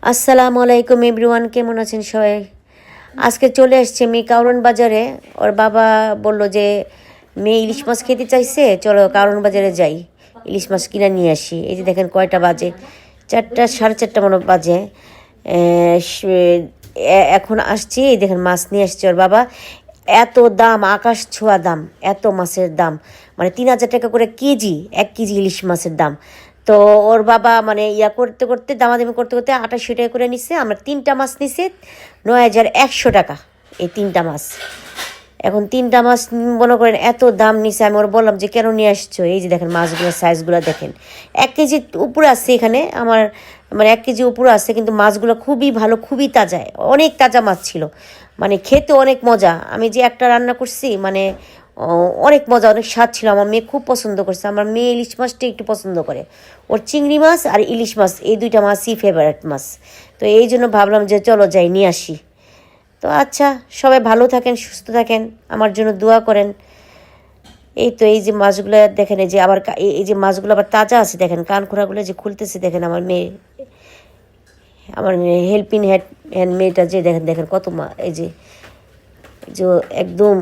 আসসালামু আলাইকুম এভরিওয়ান, কেমন আছেন সবাই? আজকে চলে আসছে মেয়ে কারণ বাজারে। ওর বাবা বলল যে মেয়ে ইলিশ মাছ খেতে চাইছে, চলো কারণ বাজারে যাই, ইলিশ মাছ কিনে নিয়ে আসি। এই যে দেখেন কয়টা বাজে, 4টা 4:30 মতো বাজে। এখন আসছি, এই দেখেন মাছ নিয়ে আসছে ওর বাবা। এত দাম, আকাশ ছোঁয়া দাম, এত মাছের দাম, মানে 3,000 টাকা করে কেজি, 1 কেজি ইলিশ মাছের দাম। তো ওর বাবা মানে করতে করতে, দামাদামি করতে করতে 2800 টাকা করে নিচ্ছে। আমরা 3টা মাছ নিছে 9,100 টাকা, এই 3টা মাছ। এখন 3টা মাছ মনে করেন এত দাম নিছে। আমি ওর বললাম যে কেন নিয়ে আসছো? এই যে দেখেন মাছগুলোর সাইজগুলো দেখেন, 1 কেজি উপরে আছে এখানে আমার, মানে 1 কেজি উপরে আছে, কিন্তু মাছগুলো খুবই ভালো, খুবই তাজা, অনেক তাজা মাছ ছিল। মানে খেতে অনেক মজা। আমি যে একটা রান্না করছি, মানে অনেক মজা, অনেক স্বাদ ছিল। আমার মেয়ে খুব পছন্দ করছে। আমার মেয়ে ইলিশ মাছটা একটু পছন্দ করে। ওর চিংড়ি মাছ আর ইলিশ মাছ, এই 2টা মাছই ফেভারিট মাছ। তো এই জন্য ভাবলাম যে চলো যাই, নিয়ে আসি। তো আচ্ছা, সবাই ভালো থাকেন, সুস্থ থাকেন, আমার জন্য দোয়া করেন। এই তো এই যে মাছগুলো দেখেন, এই যে আবার এই যে মাছগুলো আবার তাজা আছে, দেখেন কানখোড়াগুলো যে খুলতেছে, দেখেন আমার মেয়ে, আমার হেল্পিং হ্যান্ড মেয়েটা যে দেখেন দেখেন কত এই যে একদম